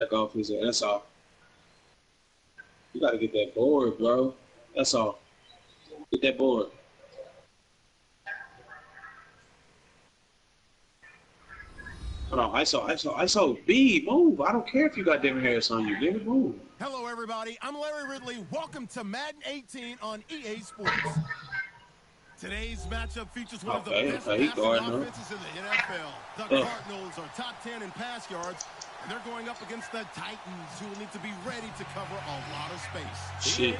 back off his head. That's all. You gotta get that board, bro. That's all. Get that board. Hold on, ISO, B, move. I don't care if you got Devin Harris on you. Give it, move. Hello, everybody. I'm Larry Ridley. Welcome to Madden 18 on EA Sports. Today's matchup features one of the best passing offenses in the NFL. The Cardinals are top 10 in pass yards, and they're going up against the Titans, who will need to be ready to cover a lot of space. Shit.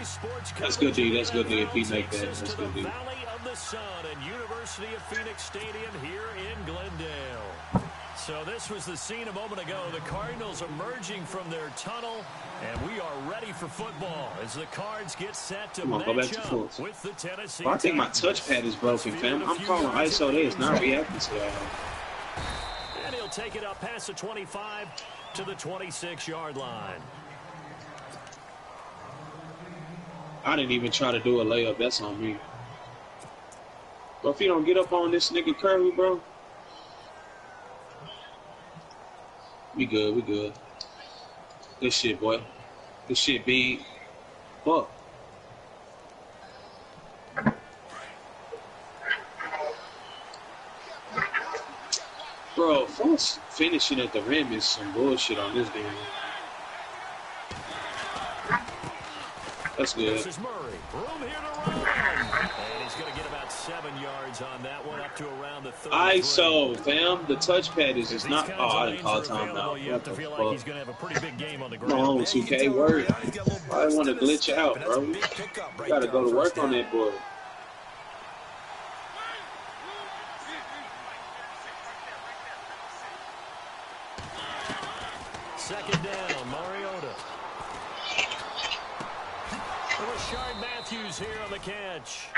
That's good, D. That's good, D. If he make that, that's good, D. Valley of the Sun and University of Phoenix Stadium here in Glendale. So this was the scene a moment ago. The Cardinals emerging from their tunnel, and we are ready for football as the Cards get set to match up with the Tennessee Titans. I think my touchpad is broken, fam. I'm calling ISO. They is not reacting to that. And he'll take it up past the 25 to the 26-yard line. I didn't even try to do a layup. That's on me. But if you don't get up on this nigga Curry, bro, we good, we good. Good shit, boy. Good shit, B. Fuck. Bro, false finishing at the rim is some bullshit on this game. That's good. This is Murray. Room here to run. And he's going to get about 7 yards on that one, up to around the 33. ISO, fam. The touchpad is just not. Oh, I didn't call time now. You have to feel like he's going to have a pretty big game on the ground. Come on, 2K, word. I want to glitch out, bro. You got to go to work on that board. Second down, Mariota. Rashard Matthews here on the catch.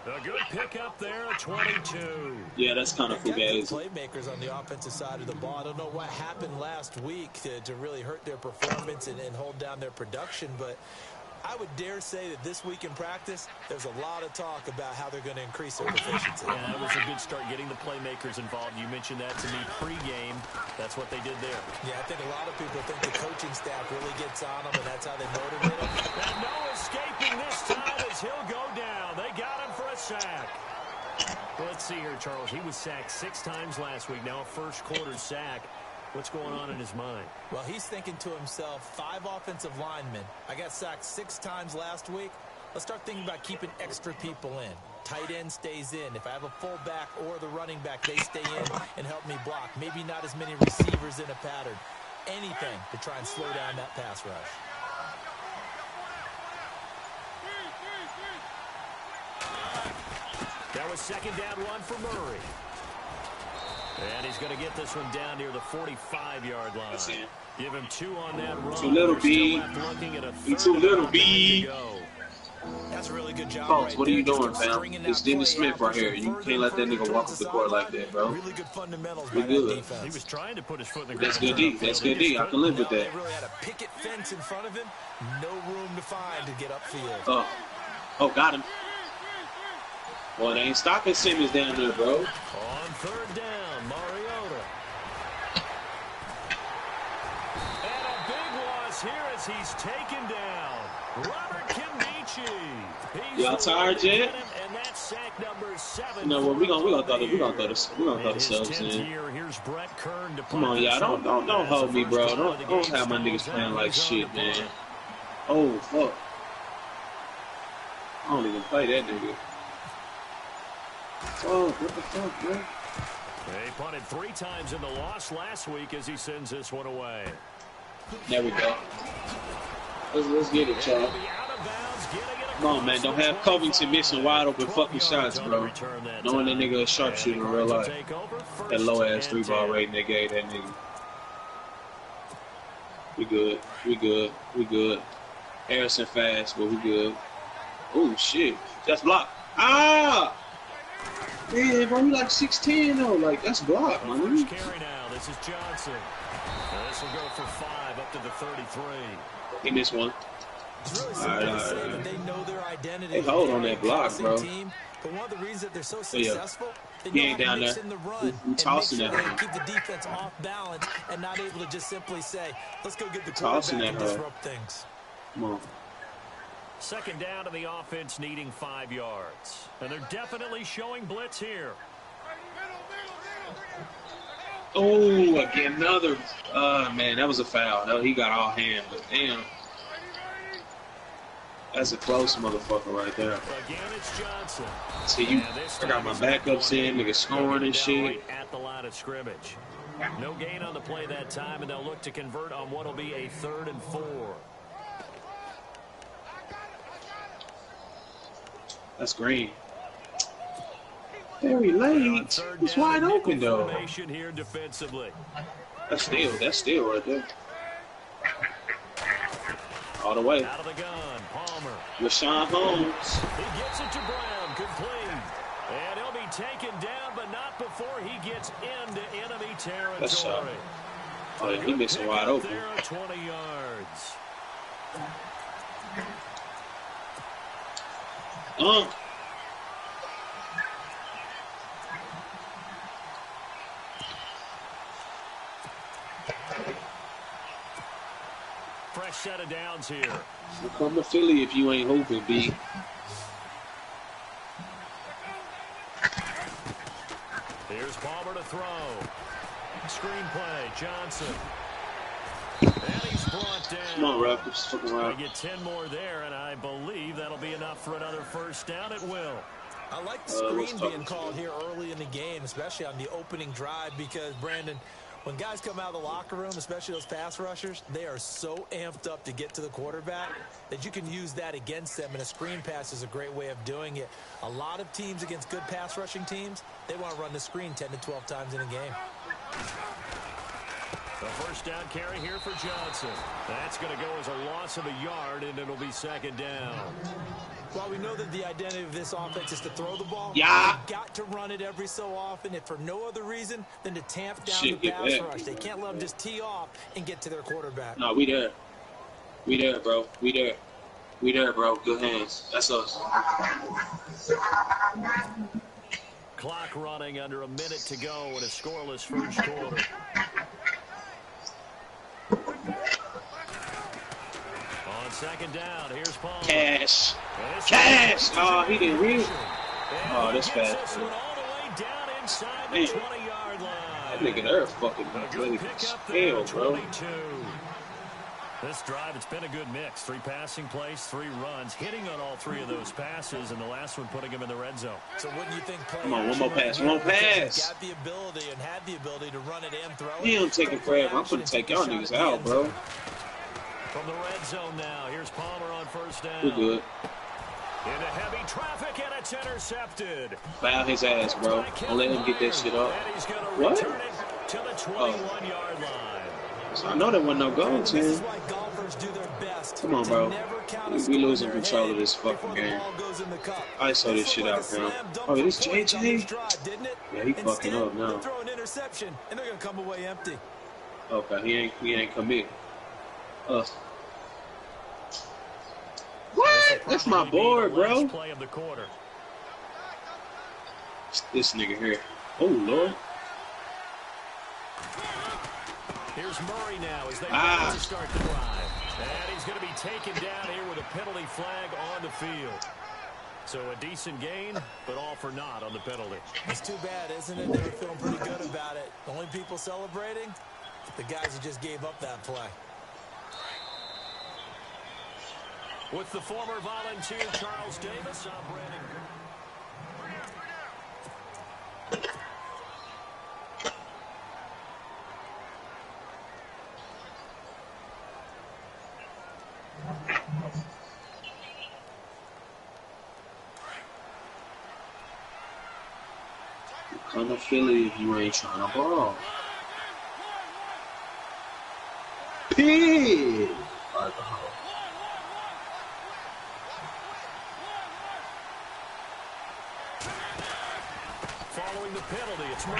A good pickup there at 22. Yeah, that's kind of fugazi. Playmakers on the offensive side of the ball. I don't know what happened last week to really hurt their performance and hold down their production, but I would dare say that this week in practice, there's a lot of talk about how they're going to increase their efficiency. Yeah, that was a good start getting the playmakers involved. You mentioned that to me pregame. That's what they did there. Yeah, I think a lot of people think the coaching staff really gets on them, and that's how they motivate them. And no escaping this time as he'll go down. They got him for a sack. Well, let's see here, Charles. He was sacked 6 times last week. Now a first-quarter sack. What's going on in his mind? Well, he's thinking to himself, 5 offensive linemen. I got sacked 6 times last week. Let's start thinking about keeping extra people in. Tight end stays in. If I have a fullback or the running back, they stay in and help me block. Maybe not as many receivers in a pattern. Anything to try and slow down that pass rush. That was second down run for Murray. And he's going to get this one down near the 45-yard line. Give him 2 on that run. Too little, B. You too little, B. That's a really good job. Folks, what are you doing, fam? It's Dennis Smith right here. You can't let that nigga walk up the court like that, bro. Really good fundamentals. We good. He was trying to put his foot in the ground. That's good D. That's good D. I can live with that. They really had a picket fence in front of him. No room to find to get upfield. Oh, got him. Boy, they ain't stopping Simmons down there, bro. On third down, Mariota. And a big loss here as he's taken down. Robert Kimmichi. Y'all tired yet? And that's sack number 7. You know what? We gonna throw the subs in. Here's Brett Kern to Come on, y'all. Don't hold me, bro. Don't have my niggas playing like shit, man. Oh fuck. I don't even play that nigga. Oh, what the fuck, man? They punted 3 times in the loss last week as he sends this one away. There we go. Let's get it, y'all. Come on, man. Don't have Covington missing wide open fucking shots, bro. Knowing that nigga a sharpshooter in real life. That low ass 3-ball rating they gave that nigga. We good. We good. We good. Harrison fast, but we good. Oh shit. That's blocked. Ah! Man, bro, we like 6'10", though. Like, that's blocked, man. First carry now. This is Johnson. This will go for 5 up to the 33. He missed one. It's really simple to say that they know their identity. They hold on that block, bro. Team, but one of the reasons that they're so successful, they he know ain't how down to mix there. in the run We tossing and make sure that they keep the defense off balance and not able to just simply say, let's go get the quarterback and disrupt things. Come on. Second down to the offense needing 5 yards. And they're definitely showing blitz here. Oh, again, another. Man, that was a foul. No, he got all hand, but damn. That's a close motherfucker right there. Again, it's Johnson. See, I got my backups in, nigga scoring and shit. Right at the line of scrimmage. No gain on the play that time, and they'll look to convert on what will be a 3rd and 4. That's green. Very late. It's wide open though. Here defensively. That's still right there. All the way. Out of the gun, Palmer. Rashawn Holmes. He gets it to Brown, complete. And he'll be taken down, but not before he gets into enemy territory. That's shot. Oh, he missing wide open. There are 20 yards. Fresh set of downs here. So come to Philly if you ain't hooping, B. Here's Palmer to throw. Screenplay, Johnson. And he's brought down. Come on, Ref. Just fucking around. They get 10 more there, and I believe that'll be enough for another first down. It will. I like the screen being called here early in the game, especially on the opening drive, because, Brandon, when guys come out of the locker room, especially those pass rushers, they are so amped up to get to the quarterback that you can use that against them, and a screen pass is a great way of doing it. A lot of teams against good pass rushing teams, they want to run the screen 10 to 12 times in a game. The first down carry here for Johnson. That's going to go as a loss of a yard, and it'll be second down. Well, we know that the identity of this offense is to throw the ball. Yeah. They've got to run it every so often, if for no other reason than to tamp down the pass rush. They can't let them just tee off and get to their quarterback. No, we there. We there, bro. We there. We there, bro. Good hands. That's us. Clock running under a minute to go in a scoreless first quarter. On second down, here's Palmer. Cash. Cash. Oh, he didn't read. Oh, that's bad. Man, that nigga there fucking athletic as hell, bro. This drive, it's been a good mix. 3 passing plays, 3 runs, hitting on all 3 of those passes, and the last one putting him in the red zone. So wouldn't you think? Come on, one more pass. One more pass. Got the ability and had the ability to run it and throw it. He don't take it forever. I'm gonna take y'all niggas out, bro. From the red zone now, here's Palmer on first down. We're good. Into heavy traffic, and it's intercepted. Foul his ass, bro. Don't let him get that shit up. And he's gonna what? return it to the 21-yard line. So I know there wasn't no goal to him. Come on, bro. We losing control of this fucking game. I saw this shit out now. Oh, this JJ? Yeah, he fucking up now. Throw an interception, and they're gonna come away empty. Okay, he ain't commit. What? That's my board, bro. Play of the quarter. This nigga here. Oh, Lord. Here's Murray now as they try to start the drive. And he's going to be taken down here with a penalty flag on the field. So a decent gain, but all for naught on the penalty. It's too bad, isn't it? They were feeling pretty good about it. The only people celebrating, the guys who just gave up that play. With the former volunteer Charles Davis, I'm Brandon. Come to Philly if you ain't trying to ball. Pig! Following the penalty, it's Murray.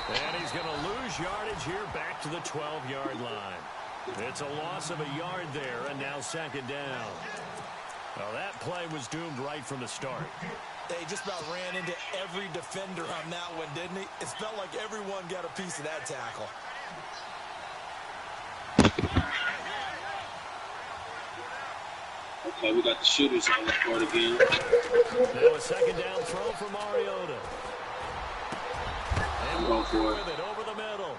And he's going to lose yardage here back to the 12-yard line. It's a loss of a yard there, and now second down. Well, that play was doomed right from the start. They just about ran into every defender on that one, didn't he? It felt like everyone got a piece of that tackle. Okay, we got the shooters on the court again. Now a second down throw for Mariota. And go for it. With it over the middle.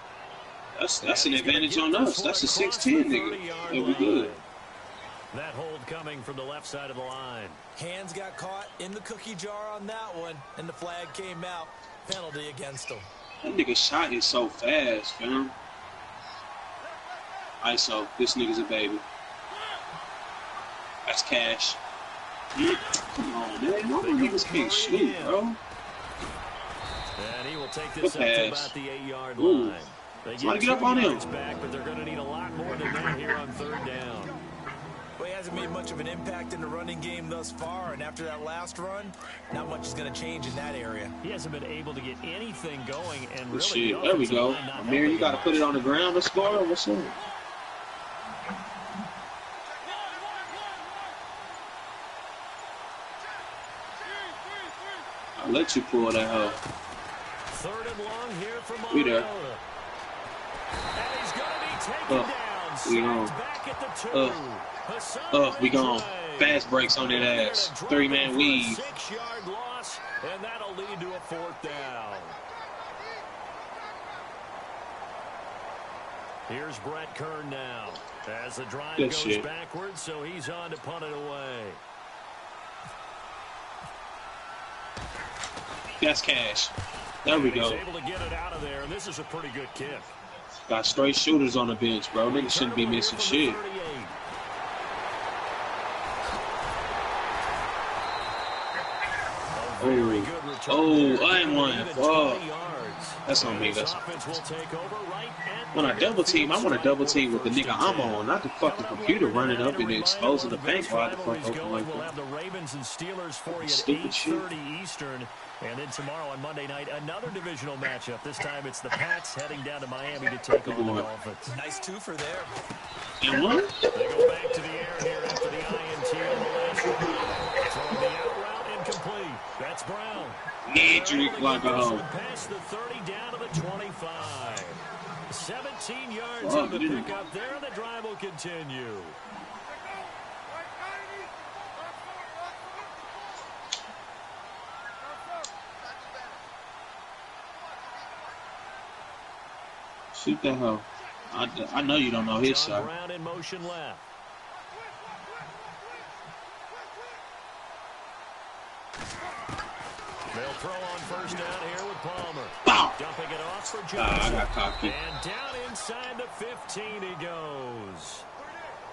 That's an advantage on us. That's a 6'10", nigga. It'll be good. That hold coming from the left side of the line. Hands got caught in the cookie jar on that one, and the flag came out. Penalty against him. That nigga shot is so fast, fam. ISO, this nigga's a baby. That's cash. Come on, man. No niggas can't shoot, bro. And he will take this up to about the 8-yard line. They somebody get up on him. Back, but they're going to need a lot more than that here on third down. Well, he hasn't made much of an impact in the running game thus far, and after that last run, not much is going to change in that area. He hasn't been able to get anything going, and really, shit, there we go. Amir, you got to put it on the ground to score. What's up? I'll let you pull that hoe. Third and long here for We there. Mariota. And he's going to be taken down. We gone. Back at the 2. We gone. Fast breaks on that ass. 3-man weave. 6-yard loss, and that'll lead to a fourth down. Here's Brett Kern now. As the drive goes backwards, so he's on to punt it away. That's cash. There we go. He's able to get it out of there, and this is a pretty good kick. Got straight shooters on the bench, bro. Niggas shouldn't be missing shit. I am one. Oh, that's on me. That's when I double team, I want to double team with the nigga I'm on, not the fucking computer running up and exposing the bank while the fuck open like We'll have the Ravens and Steelers for you stupid at 8:30 Eastern. And then tomorrow on Monday night, another divisional matchup. This time it's the Pats heading down to Miami to take on the Dolphins. Nice twofer there. And one? They go back to the air here after the INT on the last one. Throwing the out route incomplete. That's Brown. Edric like a hoe. Past the 30 down to the 25. 17 yards on the pickup there, and the drive will continue. Shoot that hoe. I know you don't know his shot. Brown in motion left. They'll throw on first down here with Palmer. Bow. Dumping it off for Johnson. I got cocky. And down inside the 15 he goes.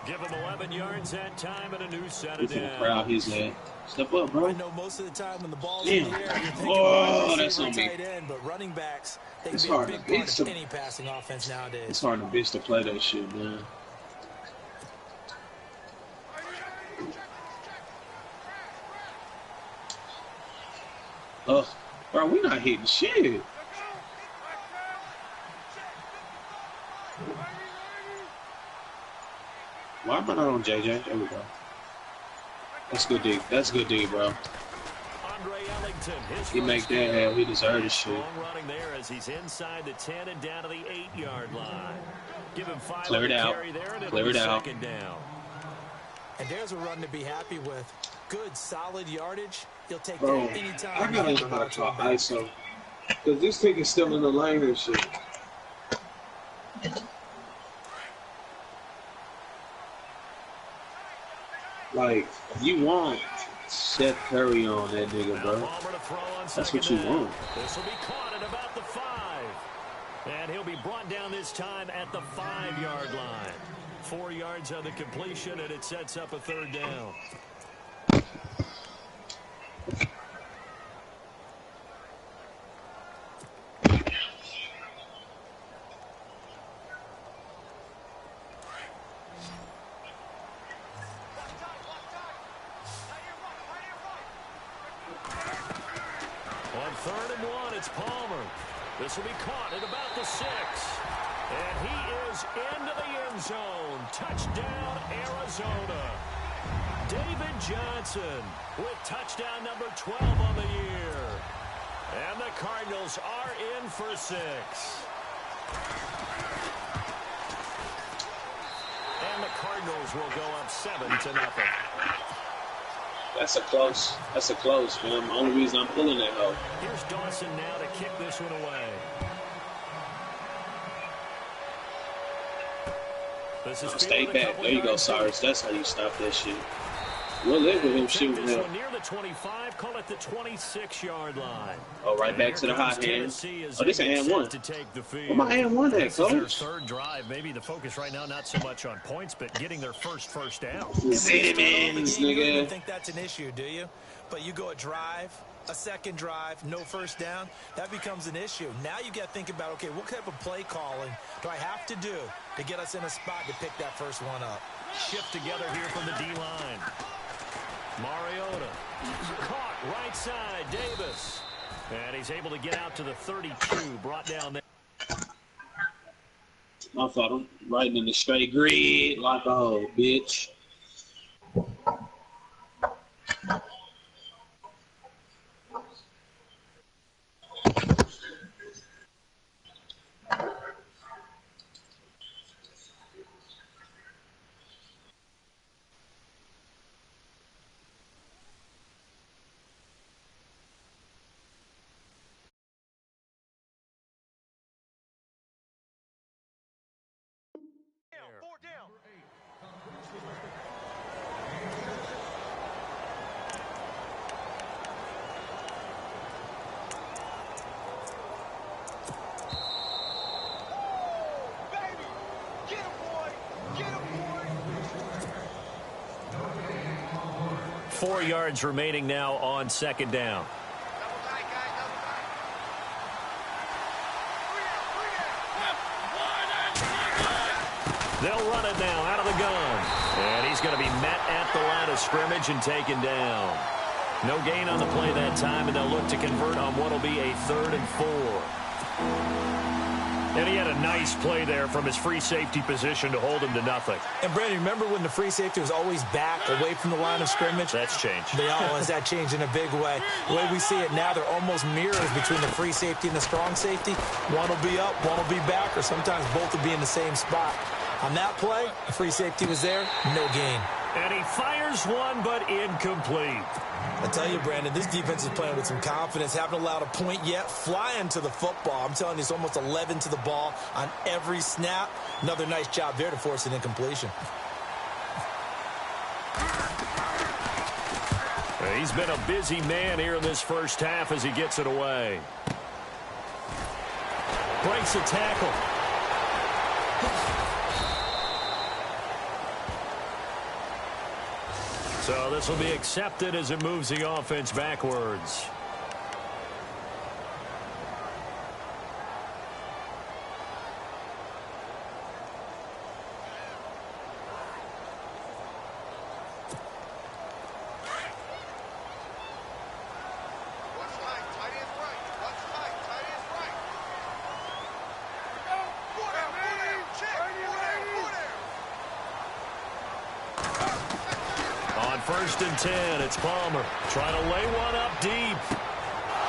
Give him 11 yards that time and a new set of downs. Crowd his head. Step up, bro. I know most of the time when the ball's in the air, you're thinking that's on me. tight end, but running backs, they can It's be a hard big to part of any passing offense nowadays. It's hard to bitch to play that shit, man. Bro, we not hitting shit. Why am I not on JJ? There we go. That's good D. That's good D, bro. He make that hell. He deserves this shit. Running there as he's inside the 10 and down to the 8-yard line. Give him 5 Clear it out. Clear it out. Down. And there's a run to be happy with. Good, solid yardage. He'll take bro, that anytime. I gotta know how to call ISO. Because this thing is still in the lane and shit. Like, you want Seth Curry on that nigga, bro. That's what you want. This will be caught at about the 5. And he'll be brought down this time at the 5-yard line. 4 yards on the completion, and it sets up a third down. On 3rd and 1, it's Palmer. This will be caught at about the 6. And he is into the end zone. Touchdown, Arizona. David Johnson with touchdown number 12 on the year. And the Cardinals are in for 6. And the Cardinals will go up 7-0. That's a close, man. The only reason I'm pulling that hoe. Here's Dawson now to kick this one away. Stay back. There you go, Cyrus. That's how you stop that shit. We'll live with him shooting this one near the 25, call it the 26-yard line. Oh, right back to the hot hand. Oh, this is and one. Where my and one at, coach? Their third drive. Maybe the focus right now not so much on points, but getting their first down. Zimmons, nigga. You nigga. don't think that's an issue, do you? But you go a drive, a second drive, no first down, that becomes an issue. Now you got to think about, okay, what type of play calling do I have to do to get us in a spot to pick that first one up? Shift together here from the D-line. Mariota caught right side, Davis. And he's able to get out to the 32, brought down there. I thought I'm riding in the straight grid like a hoe, bitch. Down. 4 yards remaining now on second down. They'll run it now out of the gun. And he's going to be met at the line of scrimmage and taken down. No gain on the play that time, and they'll look to convert on what will be a 3rd and 4. And he had a nice play there from his free safety position to hold him to nothing. And, Brandon, remember when the free safety was always back away from the line of scrimmage? That's changed. Has that changed in a big way. The way we see it now, they're almost mirrors between the free safety and the strong safety. One will be up, one will be back, or sometimes both will be in the same spot. On that play, the free safety was there, no gain. And he fires one, but incomplete. I tell you, Brandon, this defense is playing with some confidence. Haven't allowed a point yet. Flying to the football. I'm telling you, it's almost 11 to the ball on every snap. Another nice job there to force an incompletion. He's been a busy man here in this first half as he gets it away. Breaks a tackle. So this will be accepted as it moves the offense backwards. First and 10, it's Palmer trying to lay one up deep.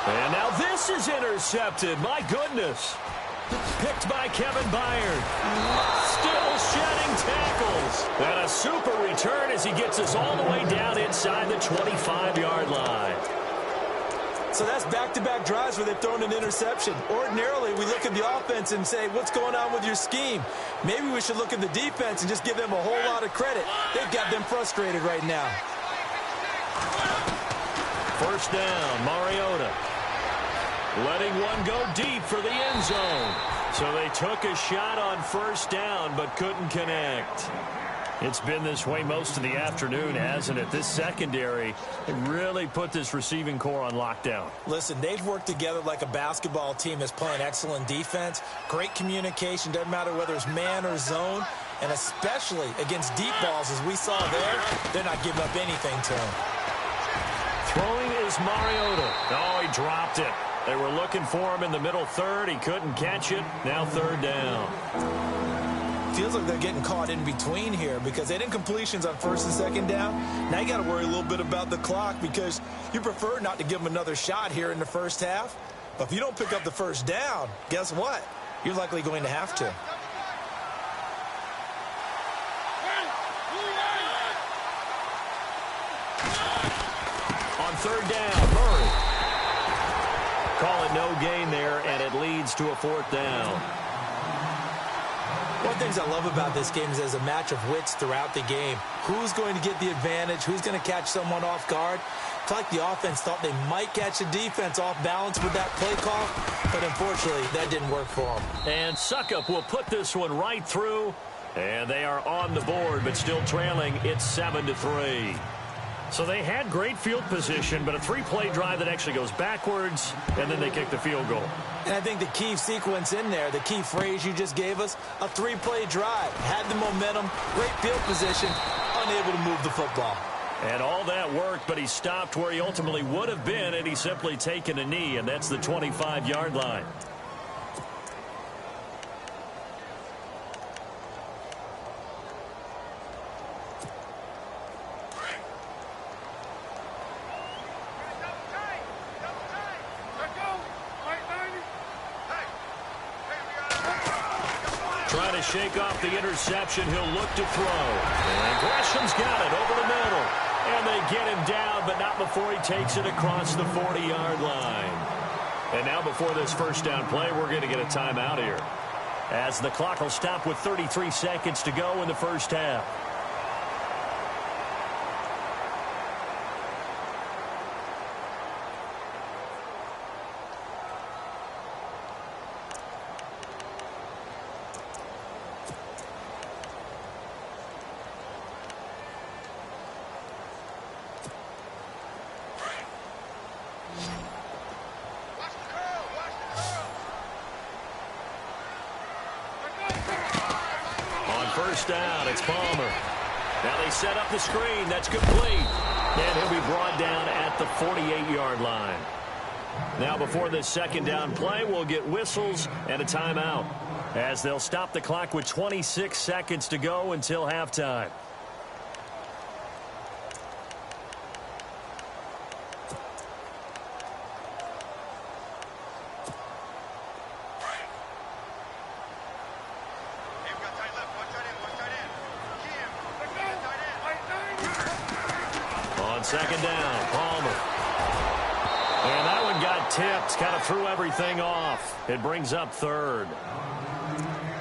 And now this is intercepted. My goodness. Picked by Kevin Byard. Still shedding tackles. And a super return as he gets us all the way down inside the 25-yard line. So that's back-to-back drives where they've thrown an interception. Ordinarily, we look at the offense and say, what's going on with your scheme? Maybe we should look at the defense and just give them a whole lot of credit. They've got them frustrated right now. First down, Mariota. Letting one go deep for the end zone. So they took a shot on first down but couldn't connect. It's been this way most of the afternoon, hasn't it? This secondary really put this receiving core on lockdown. Listen, they've worked together like a basketball team that's playing excellent defense. Great communication, doesn't matter whether it's man or zone. And especially against deep balls, as we saw there, they're not giving up anything to him. Throwing is Mariota. Oh, he dropped it. They were looking for him in the middle third. He couldn't catch it. Now third down. Feels like they're getting caught in between here because they didn't completions on first and second down. Now you got to worry a little bit about the clock because you prefer not to give them another shot here in the first half. But if you don't pick up the first down, guess what? You're likely going to have to. On third down, Murray. Call it no gain there, and it leads to a fourth down. One of the things I love about this game is there's a match of wits throughout the game. Who's going to get the advantage? Who's going to catch someone off guard? It's like the offense thought they might catch the defense off balance with that play call, but unfortunately, that didn't work for them. And Succop will put this one right through, and they are on the board, but still trailing. It's 7-3. So they had great field position, but a three-play drive that actually goes backwards, and then they kick the field goal. And I think the key sequence in there, the key phrase you just gave us, a three-play drive. Had the momentum, great field position, unable to move the football. And all that worked, but he stopped where he ultimately would have been, and he's simply taken a knee, and that's the 25-yard line. Trying to shake off the interception. He'll look to throw. And Gresham's got it over the middle. And they get him down, but not before he takes it across the 40-yard line. And now before this first down play, we're going to get a timeout here, as the clock will stop with 33 seconds to go in the first half. First down, it's Palmer. Now they set up the screen. That's complete. And he'll be brought down at the 48-yard line. Now before this second down play, we'll get whistles and a timeout, as they'll stop the clock with 26 seconds to go until halftime. Second down, Palmer. And that one got tipped, kind of threw everything off. It brings up third.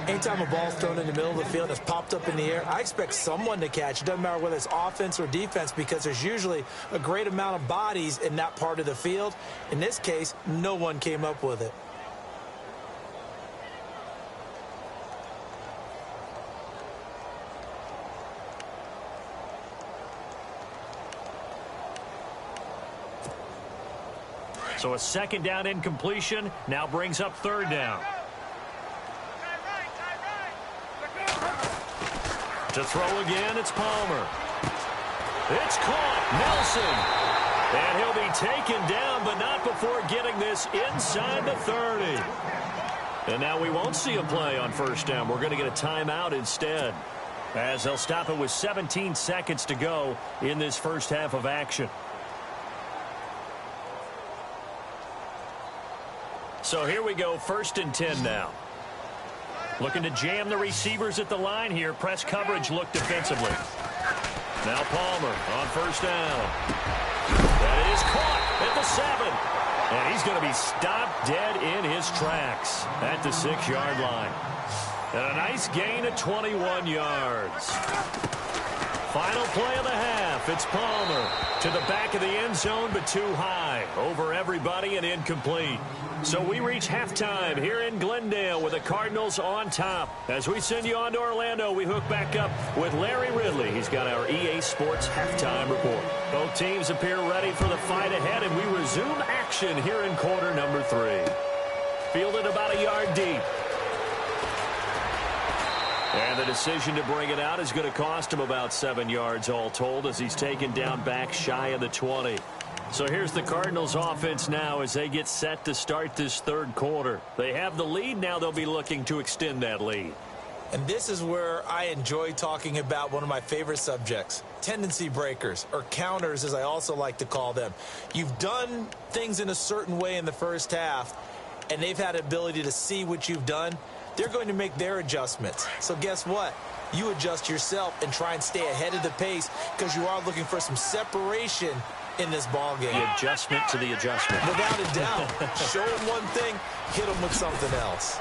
Anytime a ball's thrown in the middle of the field, it's popped up in the air, I expect someone to catch. It doesn't matter whether it's offense or defense, because there's usually a great amount of bodies in that part of the field. In this case, no one came up with it. So a second down incompletion now brings up third down. To throw again, it's Palmer. It's caught. Nelson. And he'll be taken down, but not before getting this inside the 30. And now we won't see a play on first down. We're going to get a timeout instead, as they'll stop it with 17 seconds to go in this first half of action. So here we go, 1st and 10 now. Looking to jam the receivers at the line here. Press coverage look defensively. Now Palmer on first down. That is caught at the 7. And he's going to be stopped dead in his tracks at the 6-yard line. And a nice gain of 21 yards. Final play of the half. It's Palmer to the back of the end zone, but too high. Over everybody and incomplete. So we reach halftime here in Glendale with the Cardinals on top. As we send you on to Orlando, we hook back up with Larry Ridley. He's got our EA Sports halftime report. Both teams appear ready for the fight ahead, and we resume action here in quarter number 3. Fielded about a yard deep. And the decision to bring it out is going to cost him about 7 yards all told, as he's taken down back shy of the 20. So here's the Cardinals offense now as they get set to start this third quarter. They have the lead. Now they'll be looking to extend that lead. And this is where I enjoy talking about one of my favorite subjects, tendency breakers, or counters as I also like to call them. You've done things in a certain way in the first half, and they've had the ability to see what you've done. They're going to make their adjustments. So guess what? You adjust yourself and try and stay ahead of the pace because you are looking for some separation in this ball game. The adjustment to the adjustment. Without a doubt. Show them one thing, hit them with something else.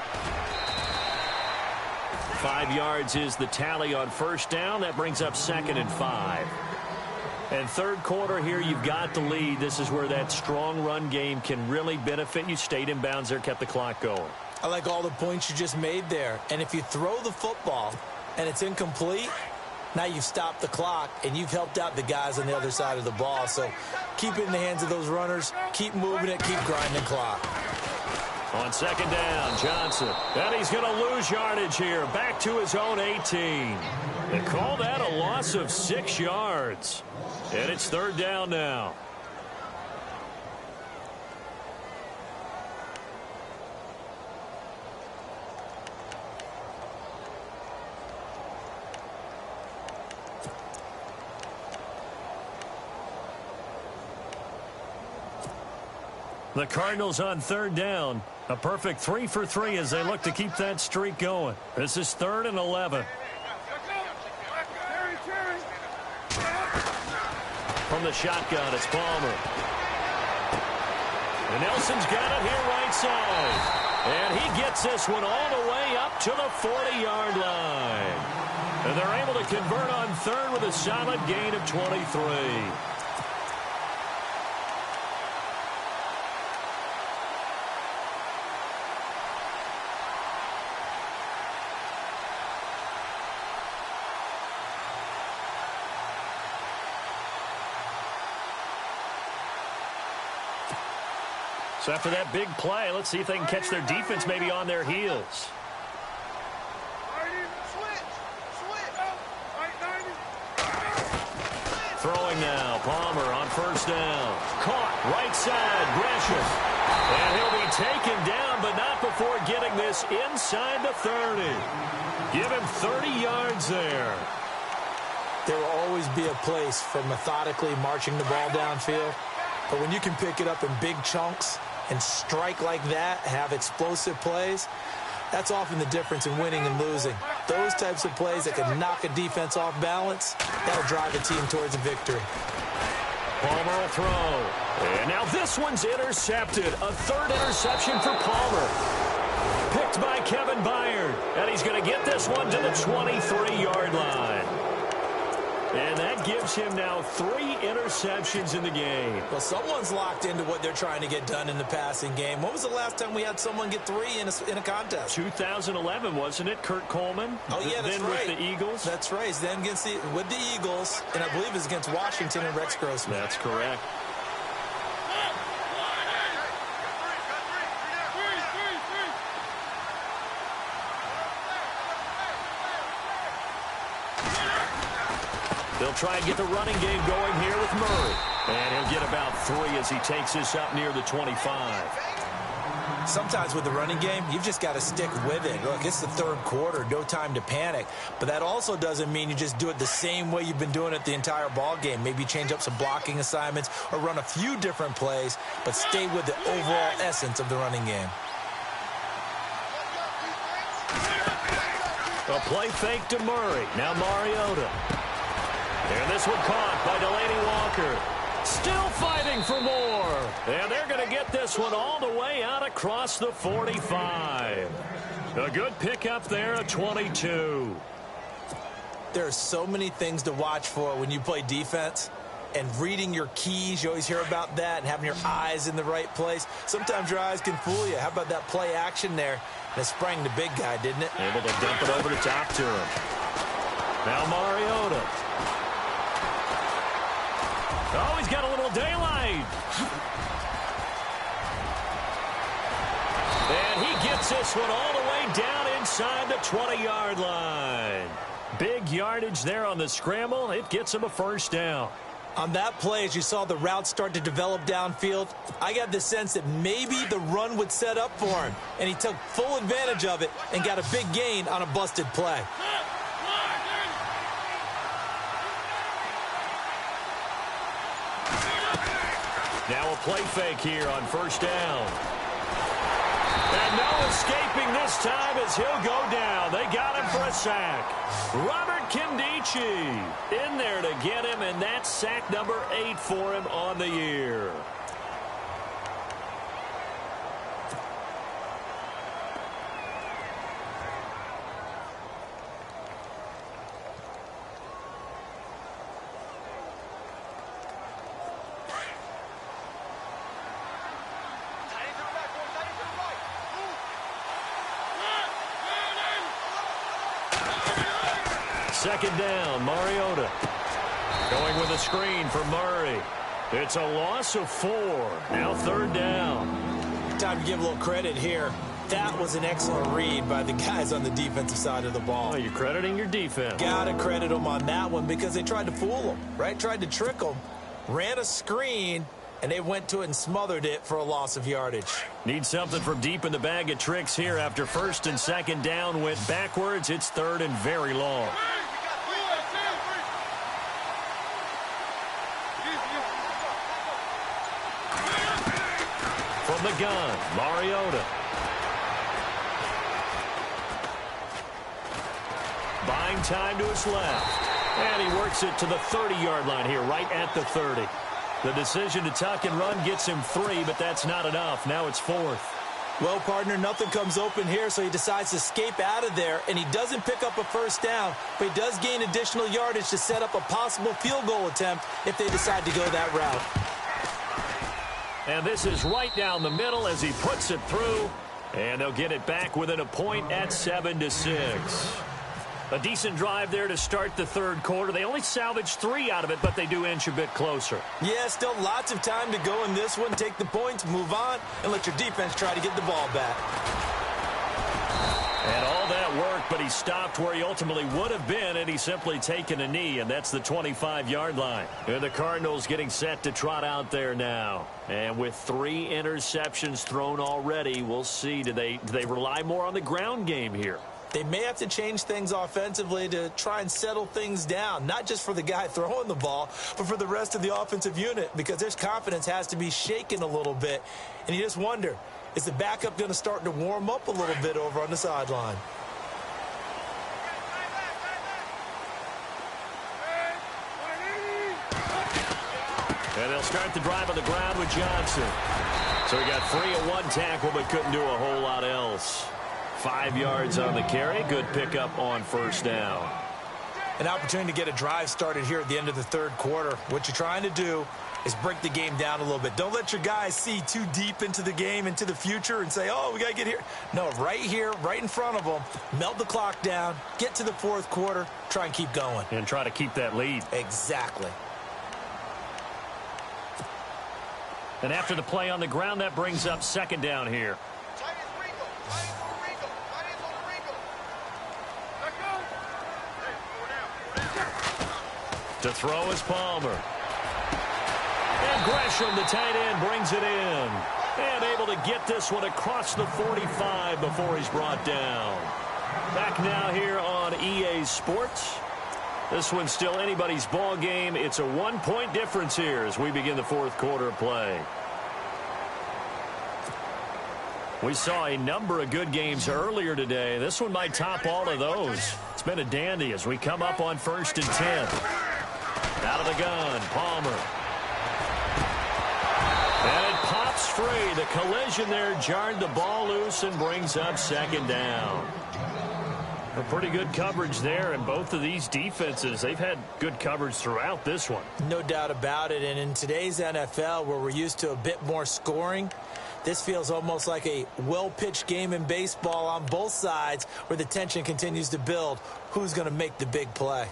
5 yards is the tally on first down. That brings up 2nd and 5. And third quarter here, you've got the lead. This is where that strong run game can really benefit you. Stayed in bounds there, kept the clock going. I like all the points you just made there. And if you throw the football and it's incomplete, now you've stopped the clock and you've helped out the guys on the other side of the ball. So keep it in the hands of those runners. Keep moving it. Keep grinding clock. On 2nd down, Johnson. And he's going to lose yardage here. Back to his own 18. They call that a loss of 6 yards. And it's 3rd down now. The Cardinals on 3rd down. A perfect 3 for 3 as they look to keep that streak going. This is 3rd and 11. From the shotgun, it's Palmer. And Nelson's got it here right side. And he gets this one all the way up to the 40-yard line. And they're able to convert on 3rd with a solid gain of 23. So after that big play, let's see if they can catch their defense maybe on their heels. Throwing now, Palmer on first down. Caught, right side, Gresham. And he'll be taken down, but not before getting this inside the 30. Give him 30 yards there. There will always be a place for methodically marching the ball downfield. But when you can pick it up in big chunks and strike like that, have explosive plays, that's often the difference in winning and losing. Those types of plays that can knock a defense off balance, that'll drive a team towards a victory. Palmer will throw. And now this one's intercepted. A 3rd interception for Palmer. Picked by Kevin Byard. And he's going to get this one to the 23-yard line. And that gives him now 3 interceptions in the game. Well, someone's locked into what they're trying to get done in the passing game. When was the last time we had someone get 3 in a contest? 2011, wasn't it? Kurt Coleman? Oh, yeah, that's then right. With the Eagles? That's right. Then with the Eagles, and I believe it was against Washington and Rex Grossman. That's correct. They'll try and get the running game going here with Murray. And he'll get about 3 as he takes this up near the 25. Sometimes with the running game, you've just got to stick with it. Look, it's the 3rd quarter, no time to panic. But that also doesn't mean you just do it the same way you've been doing it the entire ball game. Maybe change up some blocking assignments or run a few different plays, but stay with the overall essence of the running game. A play fake to Murray. Now Mariota. And this one caught by Delaney Walker. Still fighting for more. And they're going to get this one all the way out across the 45. A good pickup there at 22. There are so many things to watch for when you play defense. And reading your keys, you always hear about that, and having your eyes in the right place. Sometimes your eyes can fool you. How about that play action there? And it sprang the big guy, didn't it? Able to dump it over the top to him. Now Mariota. Oh, he's got a little daylight. And he gets this one all the way down inside the 20-yard line. Big yardage there on the scramble. It gets him a 1st down. On that play, as you saw the route start to develop downfield, I got the sense that maybe the run would set up for him, and he took full advantage of it and got a big gain on a busted play. Now a play fake here on first down. And no escaping this time as he'll go down. They got him for a sack. Robert Nkemdiche in there to get him, and that's sack number 8 for him on the year. Second down, Mariota. Going with a screen for Murray. It's a loss of 4. Now third down. Time to give a little credit here. That was an excellent read by the guys on the defensive side of the ball. Oh, you're crediting your defense. Gotta credit them on that one because they tried to fool them, right? Tried to trick them. Ran a screen, and they went to it and smothered it for a loss of yardage. Need something from deep in the bag of tricks here after first and second down went backwards. It's third and very long. From the gun, Mariota. Buying time to his left. And he works it to the 30-yard line here, right at the 30. The decision to tuck and run gets him 3, but that's not enough. Now it's 4th. Well, partner, nothing comes open here, so he decides to escape out of there, and he doesn't pick up a first down, but he does gain additional yardage to set up a possible field goal attempt if they decide to go that route. And this is right down the middle as he puts it through, and they'll get it back within a point at 7-6. A decent drive there to start the third quarter. They only salvaged 3 out of it, but they do inch a bit closer. Yeah, still lots of time to go in this one. Take the points, move on, and let your defense try to get the ball back. And all that work, but he stopped where he ultimately would have been, and he's simply taken a knee, and that's the 25-yard line. And the Cardinals getting set to trot out there now. And with 3 interceptions thrown already, we'll see. Do they rely more on the ground game here? They may have to change things offensively to try and settle things down, not just for the guy throwing the ball, but for the rest of the offensive unit, because their confidence has to be shaken a little bit. And you just wonder, is the backup going to start to warm up a little bit over on the sideline? And they'll start the drive on the ground with Johnson. So he got free of 1 tackle, but couldn't do a whole lot else. 5 yards on the carry. Good pickup on first down. An opportunity to get a drive started here at the end of the third quarter. What you're trying to do is break the game down a little bit. Don't let your guys see too deep into the game, into the future, and say, oh, we got to get here. No, right here, right in front of them, melt the clock down, get to the fourth quarter, try and keep going. And try to keep that lead. Exactly. And after the play on the ground, that brings up second down here. To throw is Palmer. And Gresham, the tight end, brings it in. And able to get this one across the 45 before he's brought down. Back now here on EA Sports. This one's still anybody's ball game. It's a 1-point difference here as we begin the fourth quarter of play. We saw a number of good games earlier today. This one might top all of those. It's been a dandy as we come up on 1st and 10. Out of the gun, Palmer. And it pops free. The collision there jarred the ball loose and brings up second down. A pretty good coverage there, and both of these defenses, they've had good coverage throughout this one. No doubt about it, and in today's NFL, where we're used to a bit more scoring, this feels almost like a well-pitched game in baseball on both sides where the tension continues to build. Who's going to make the big play?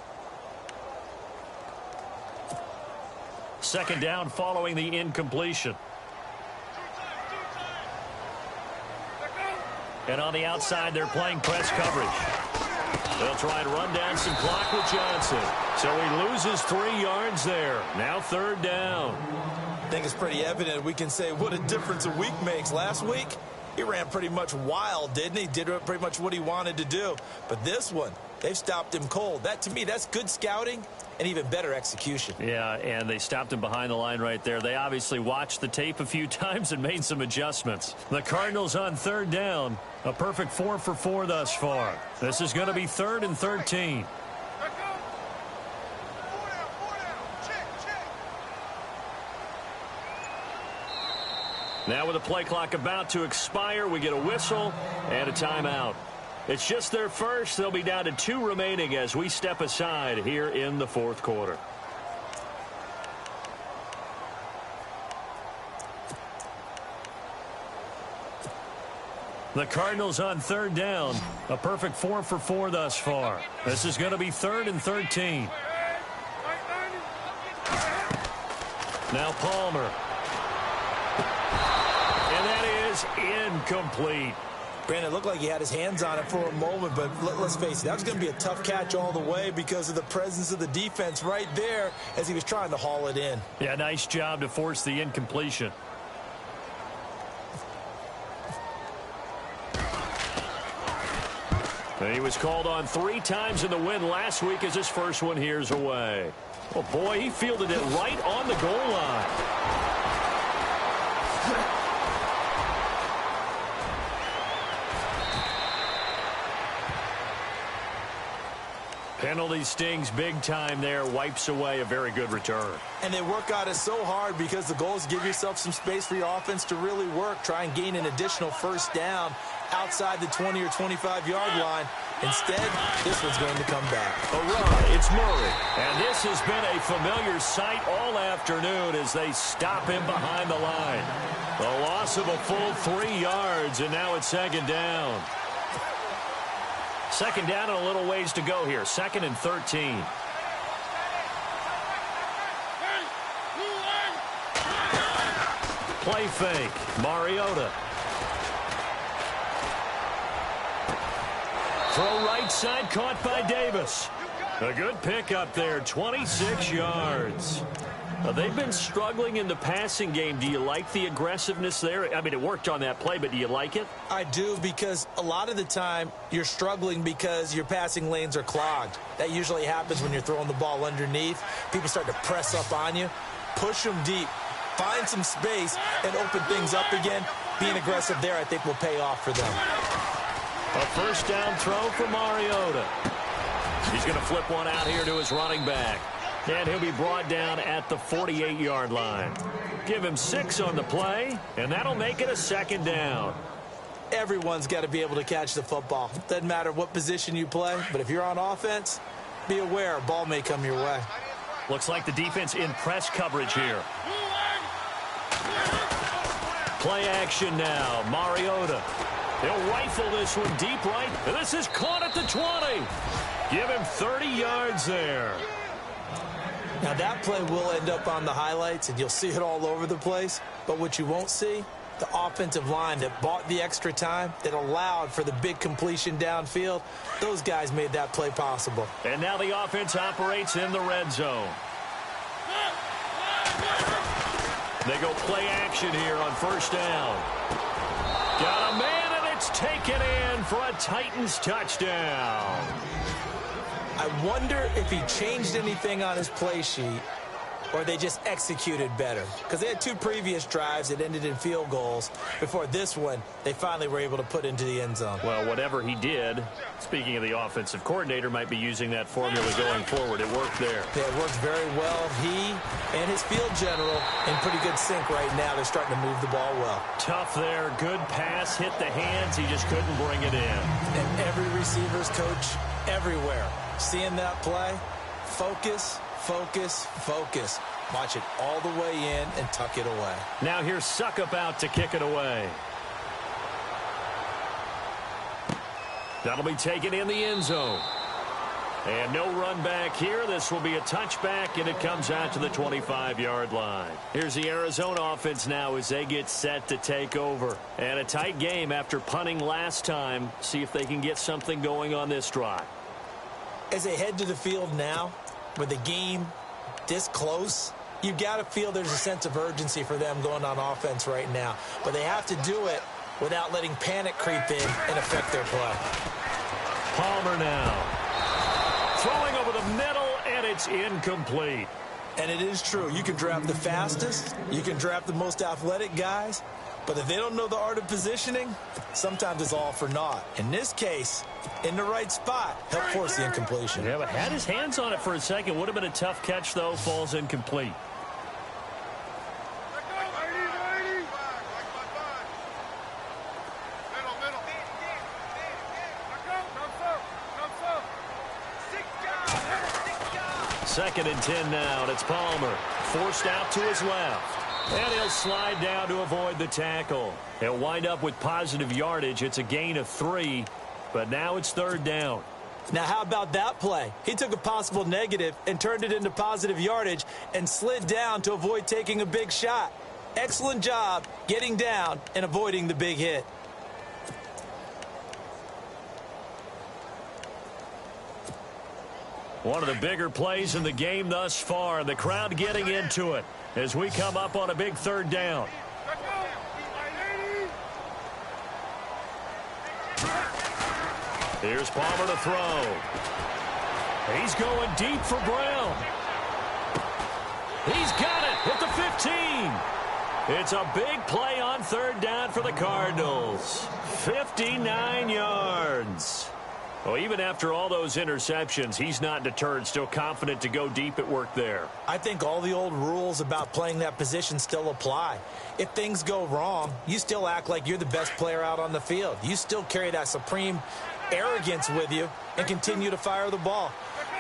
Second down following the incompletion. And on the outside, they're playing press coverage. They'll try and run down some clock with Johnson. So he loses 3 yards there. Now 3rd down. I think it's pretty evident. We can say what a difference a week makes. Last week, he ran pretty much wild, didn't he? Did pretty much what he wanted to do. But this one, they've stopped him cold. That, to me, that's good scouting and even better execution. Yeah, and they stopped him behind the line right there. They obviously watched the tape a few times and made some adjustments. The Cardinals on 3rd down. A perfect 4 for 4 thus far. This is going to be 3rd and 13. Now with the play clock about to expire, we get a whistle and a timeout. It's just their first. They'll be down to 2 remaining as we step aside here in the 4th quarter. The Cardinals on 3rd down. A perfect 4 for 4 thus far. This is going to be 3rd and 13. Now Palmer. And that is incomplete. Brandon, it looked like he had his hands on it for a moment, but let's face it, that was going to be a tough catch all the way because of the presence of the defense right there as he was trying to haul it in. Yeah, nice job to force the incompletion. And he was called on 3 times in the win last week as his first one here's away. Oh, boy, he fielded it right on the goal line. Penalty stings big time there, wipes away a very good return. And they work on it so hard because the goal is give yourself some space for your offense to really work. Try and gain an additional 1st down outside the 20 or 25-yard line. Instead, this one's going to come back. A run, it's Murray. And this has been a familiar sight all afternoon as they stop him behind the line. The loss of a full 3 yards, and now it's 2nd down. 2nd down and a little ways to go here. 2nd and 13. Play fake. Mariota. Throw right side, caught by Davis. A good pickup there, 26 yards. They've been struggling in the passing game. Do you like the aggressiveness there? I mean, it worked on that play, but do you like it? I do, because a lot of the time you're struggling because your passing lanes are clogged. That usually happens when you're throwing the ball underneath. People start to press up on you. Push them deep. Find some space and open things up again. Being aggressive there, I think, will pay off for them. A 1st down throw for Mariota. He's going to flip one out here to his running back. And he'll be brought down at the 48-yard line. Give him 6 on the play, and that'll make it a 2nd down. Everyone's got to be able to catch the football. Doesn't matter what position you play, but if you're on offense, be aware a ball may come your way. Looks like the defense in press coverage here. Play action now. Mariota. They'll rifle this one deep right. And this is caught at the 20. Give him 30 yards there. Now, that play will end up on the highlights, and you'll see it all over the place. But what you won't see, the offensive line that bought the extra time, that allowed for the big completion downfield, those guys made that play possible. And now the offense operates in the red zone. They go play action here on 1st down. Got a man, and it's taken in for a Titans touchdown. I wonder if he changed anything on his play sheet or they just executed better. Because they had 2 previous drives that ended in field goals. Before this one, they finally were able to put into the end zone. Well, whatever he did, speaking of the offensive coordinator, might be using that formula going forward. It worked there. Yeah, it worked very well. He and his field general in pretty good sync right now. They're starting to move the ball well. Tough there. Good pass. Hit the hands. He just couldn't bring it in. And every receiver's coach everywhere. Seeing that play, focus, focus, focus. Watch it all the way in and tuck it away. Now here's Suckup out to kick it away. That'll be taken in the end zone. And no run back here. This will be a touchback, and it comes out to the 25-yard line. Here's the Arizona offense now as they get set to take over. And a tight game after punting last time. See if they can get something going on this drive. As they head to the field now, with the game this close, you've got to feel there's a sense of urgency for them going on offense right now. But they have to do it without letting panic creep in and affect their play. Palmer now. Throwing over the middle, and it's incomplete. And it is true. You can draft the fastest. You can draft the most athletic guys. But if they don't know the art of positioning, sometimes it's all for naught. In this case, in the right spot, help force the incompletion. Yeah, but had his hands on it for a second. Would have been a tough catch, though. Falls incomplete. Second and 10 now, and it's Palmer. Forced out to his left. And he'll slide down to avoid the tackle. He'll wind up with positive yardage. It's a gain of 3, but now it's third down. Now, how about that play? He took a possible negative and turned it into positive yardage and slid down to avoid taking a big shot. Excellent job getting down and avoiding the big hit. One of the bigger plays in the game thus far. The crowd getting into it as we come up on a big third down. Here's Palmer to throw. He's going deep for Brown. He's got it at the 15. It's a big play on third down for the Cardinals. 59 yards. Well, even after all those interceptions, he's not deterred, still confident to go deep at work there. I think all the old rules about playing that position still apply. If things go wrong, you still act like you're the best player out on the field. You still carry that supreme arrogance with you and continue to fire the ball.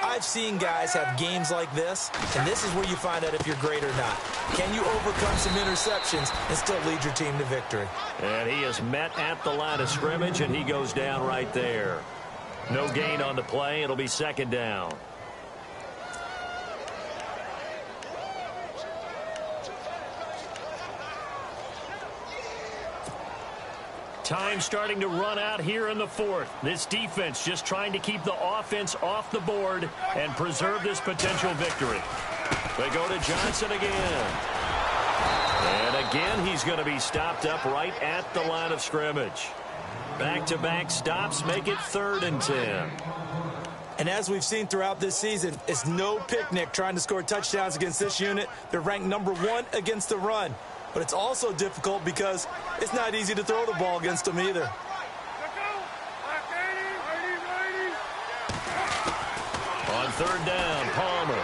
I've seen guys have games like this, and this is where you find out if you're great or not. Can you overcome some interceptions and still lead your team to victory? And he is met at the line of scrimmage, and he goes down right there. No gain on the play. It'll be second down. Time starting to run out here in the fourth. This defense just trying to keep the offense off the board and preserve this potential victory. They go to Johnson again. And again, he's going to be stopped up right at the line of scrimmage. Back-to-back stops make it 3rd and 10. And as we've seen throughout this season, it's no picnic trying to score touchdowns against this unit. They're ranked number 1 against the run. But it's also difficult because it's not easy to throw the ball against them either. On 3rd down, Palmer.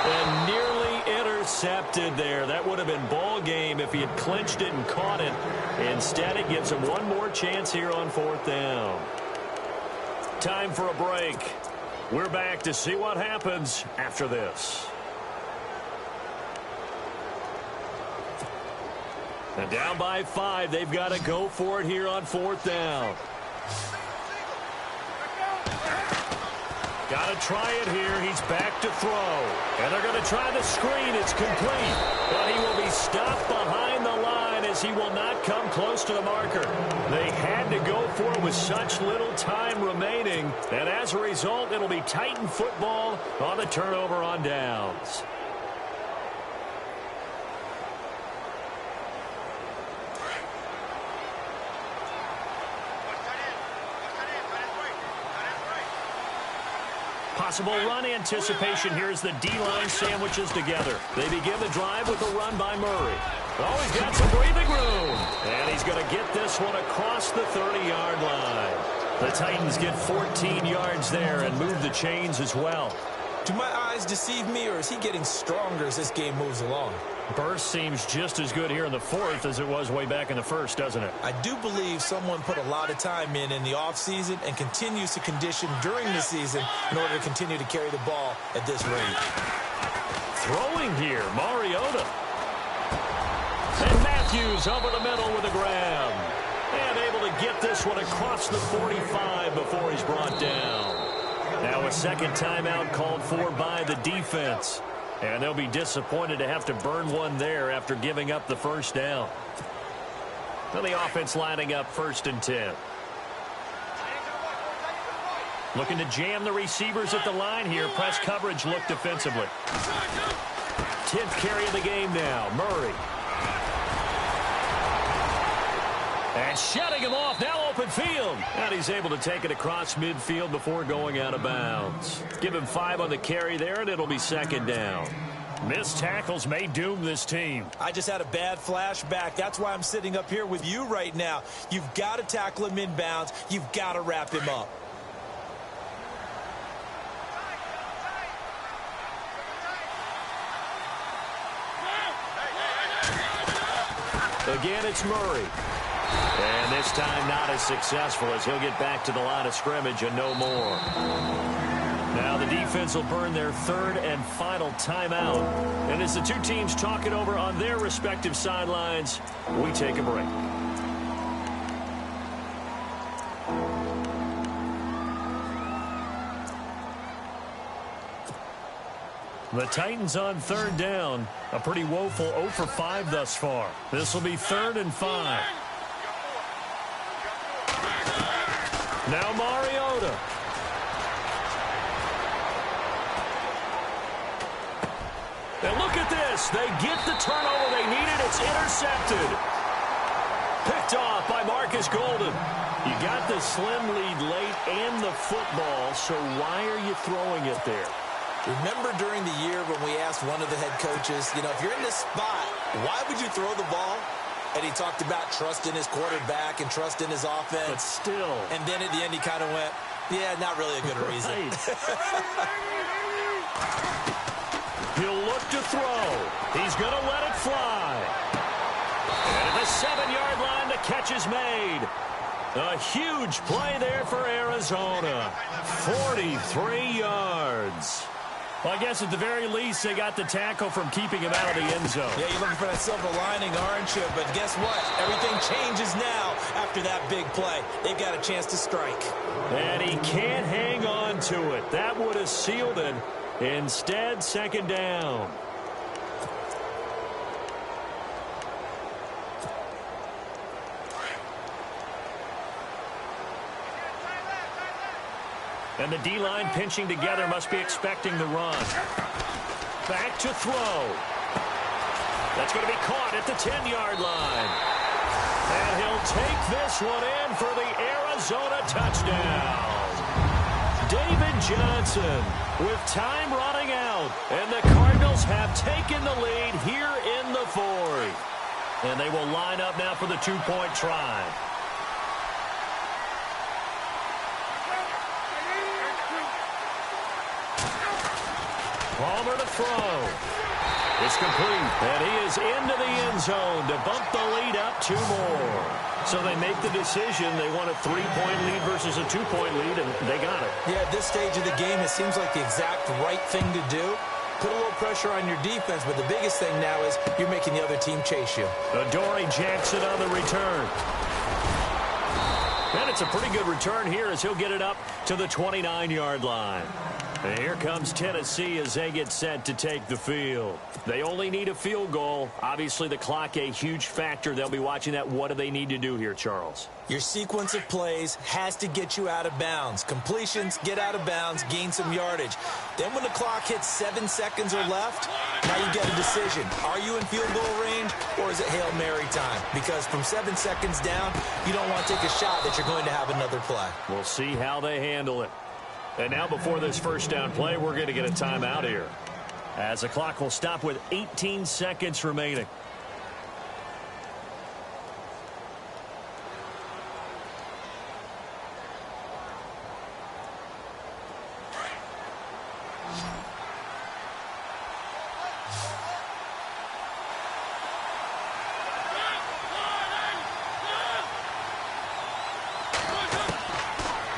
And nearly intercepted there. That would have been ball game if he had clinched it and caught it. Instead, it gives him one more chance here on 4th down. Time for a break. We're back to see what happens after this. And down by 5, they've got to go for it here on 4th down. Got to try it here. He's back to throw. And they're going to try the screen. It's complete. But he will be stopped behind the line as he will not come close to the marker. They had to go for it with such little time remaining. And as a result, it'll be Titan football on the turnover on downs. Possible run anticipation here as the D-line sandwiches together. They begin the drive with a run by Murray. Oh, he's got some breathing room. And he's going to get this one across the 30-yard line. The Titans get 14 yards there and move the chains as well. Do my eyes deceive me, or is he getting stronger as this game moves along? Burst seems just as good here in the 4th as it was way back in the 1st, doesn't it? I do believe someone put a lot of time in the offseason and continues to condition during the season in order to continue to carry the ball at this rate. Throwing here, Mariota. And Matthews over the middle with a grab. And able to get this one across the 45 before he's brought down. Now a second timeout called for by the defense. And they'll be disappointed to have to burn one there after giving up the first down. Well, the offense lining up 1st and 10. Looking to jam the receivers at the line here. Press coverage look defensively. 10th carry of the game now. Murray. And shutting him off. Now open field. And he's able to take it across midfield before going out of bounds. Give him 5 on the carry there, and it'll be 2nd down. Missed tackles may doom this team. I just had a bad flashback. That's why I'm sitting up here with you right now. You've got to tackle him inbounds. You've got to wrap him up. Again, it's Murray. And this time not as successful as he'll get back to the line of scrimmage and no more. Now the defense will burn their 3rd and final timeout. And as the two teams talk it over on their respective sidelines, we take a break. The Titans on 3rd down. A pretty woeful 0 for 5 thus far. This will be 3rd and 5. Now Mariota. And look at this. They get the turnover they needed. It's intercepted. Picked off by Marcus Golden. You got the slim lead late and the football, so why are you throwing it there? Remember during the year when we asked one of the head coaches, you know, if you're in this spot, why would you throw the ball? And he talked about trust in his quarterback and trust in his offense. But still. And then at the end he kind of went, yeah, not really a good reason. He'll look to throw. He's going to let it fly. And at the 7-yard line, the catch is made. A huge play there for Arizona. 43 yards. Well, I guess at the very least, they got the tackle from keeping him out of the end zone. Yeah, you're looking for that silver lining, aren't you? But guess what? Everything changes now after that big play. They've got a chance to strike. And he can't hang on to it. That would have sealed it. Instead, 2nd down. And the D-line pinching together must be expecting the run. Back to throw. That's going to be caught at the 10-yard line. And he'll take this one in for the Arizona touchdown. David Johnson with time running out. And the Cardinals have taken the lead here in the 4th. And they will line up now for the 2-point try. Palmer to throw. It's complete. And he is into the end zone to bump the lead up 2 more. So they make the decision. They want a 3-point lead versus a 2-point lead, and they got it. Yeah, at this stage of the game, it seems like the exact right thing to do. Put a little pressure on your defense, but the biggest thing now is you're making the other team chase you. Adoree Jackson on the return. And it's a pretty good return here as he'll get it up to the 29-yard line. And here comes Tennessee as they get set to take the field. They only need a field goal. Obviously, the clock a huge factor. They'll be watching that. What do they need to do here, Charles? Your sequence of plays has to get you out of bounds. Completions, get out of bounds, gain some yardage. Then when the clock hits 7 seconds or left, now you get a decision. Are you in field goal range or is it Hail Mary time? Because from 7 seconds down, you don't want to take a shot that you're going to have another play. We'll see how they handle it. And now before this first down play, we're going to get a timeout here, as the clock will stop with 18 seconds remaining.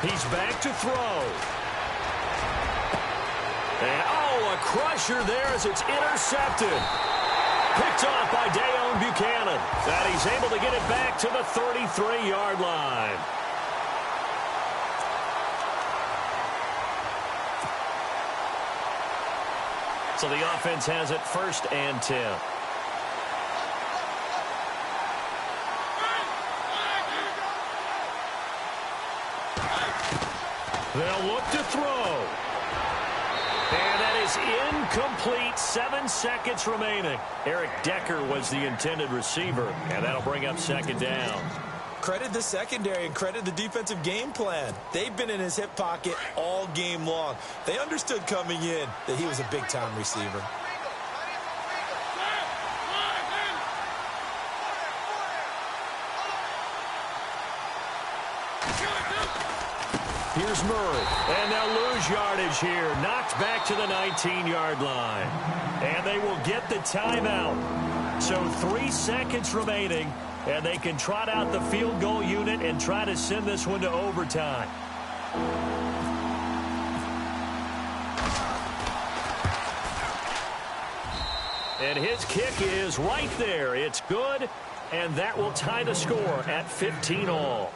He's back to throw. And, oh, a crusher there as it's intercepted. Picked off by Deone Bucannon. And he's able to get it back to the 33-yard line. So the offense has it 1st and 10. They'll look to throw. And that is incomplete. 7 seconds remaining. Eric Decker was the intended receiver, and that'll bring up second down. Credit the secondary and credit the defensive game plan. They've been in his hip pocket all game long. They understood coming in that he was a big-time receiver. Here's Murray, and they'll lose yardage here. Knocked back to the 19-yard line. And they will get the timeout. So 3 seconds remaining, and they can trot out the field goal unit and try to send this one to overtime. And his kick is right there. It's good, and that will tie the score at 15-all.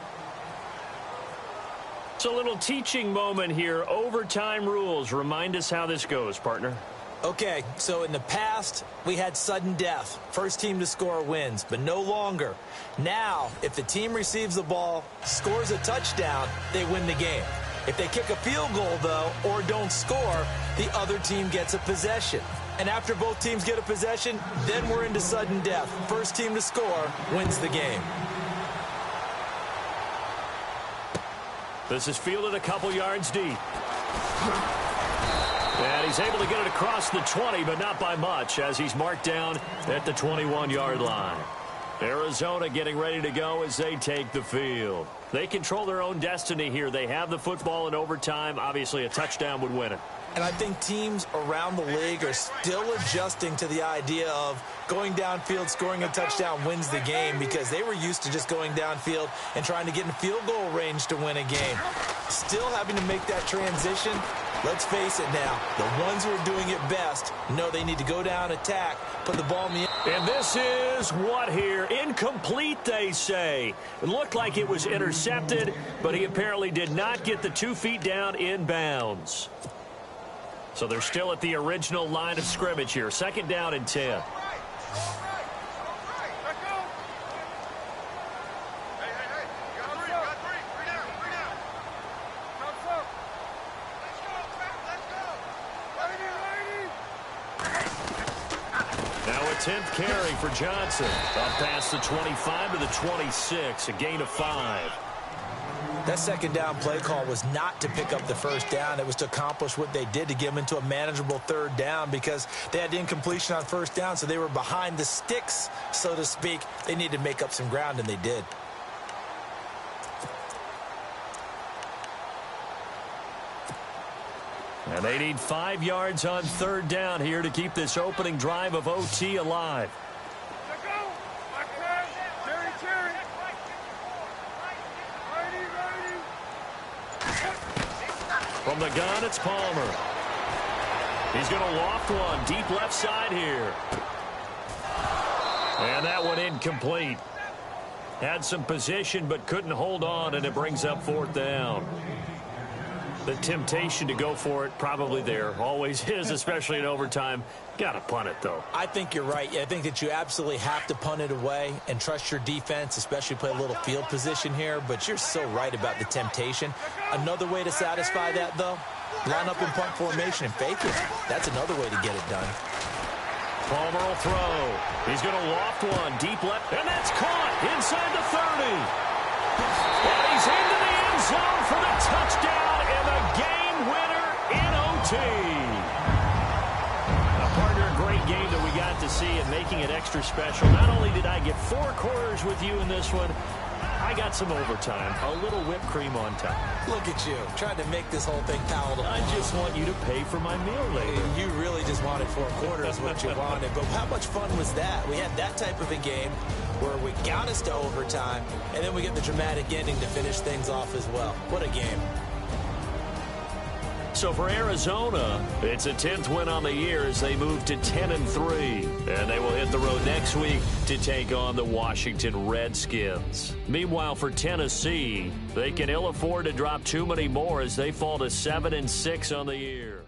It's a little teaching moment here. Overtime rules. Remind us how this goes, partner. Okay, so in the past, we had sudden death. First team to score wins, but no longer. Now, if the team receives the ball, scores a touchdown, they win the game. If they kick a field goal, though, or don't score, the other team gets a possession. And after both teams get a possession, then we're into sudden death. First team to score wins the game. This is fielded a couple yards deep. And he's able to get it across the 20, but not by much, as he's marked down at the 21-yard line. Arizona getting ready to go as they take the field. They control their own destiny here. They have the football in overtime. Obviously, a touchdown would win it. And I think teams around the league are still adjusting to the idea of going downfield, scoring a touchdown wins the game, because they were used to just going downfield and trying to get in field goal range to win a game. Still having to make that transition. Let's face it now, the ones who are doing it best know they need to go down, attack, put the ball in the end. And this is what here? Incomplete, they say. It looked like it was intercepted, but he apparently did not get the 2 feet down in bounds. So they're still at the original line of scrimmage here. Second down and 10. Now a 10th carry for Johnson. Up past the 25 to the 26, a gain of 5. That second down play call was not to pick up the first down. It was to accomplish what they did, to get them into a manageable third down, because they had incompletion on first down, so they were behind the sticks, so to speak. They needed to make up some ground, and they did. And they need 5 yards on third down here to keep this opening drive of OT alive. From the gun, it's Palmer. He's going to loft one deep left side here. And that one incomplete. Had some position but couldn't hold on, and it brings up fourth down. The temptation to go for it probably there. Always is, especially in overtime. Got to punt it, though. I think you're right. I think that you absolutely have to punt it away and trust your defense, especially play a little field position here. But you're so right about the temptation. Another way to satisfy that, though, line up in punt formation and fake it. That's another way to get it done. Palmer will throw. He's going to loft one deep left. And that's caught inside the 30. And he's into the end zone for the touchdown and the game winner in OT. Great game that we got to see, and making it extra special. Not only did I get 4 quarters with you in this one, I got some overtime, a little whipped cream on top. Look at you, trying to make this whole thing palatable. I just want you to pay for my meal later. You really just wanted 4 quarters, what you wanted. But how much fun was that? We had that type of a game where we got us to overtime, and then we get the dramatic ending to finish things off as well. What a game. So for Arizona, it's a 10th win on the year as they move to 10-3. And they will hit the road next week to take on the Washington Redskins. Meanwhile, for Tennessee, they can ill afford to drop too many more as they fall to 7-6 on the year.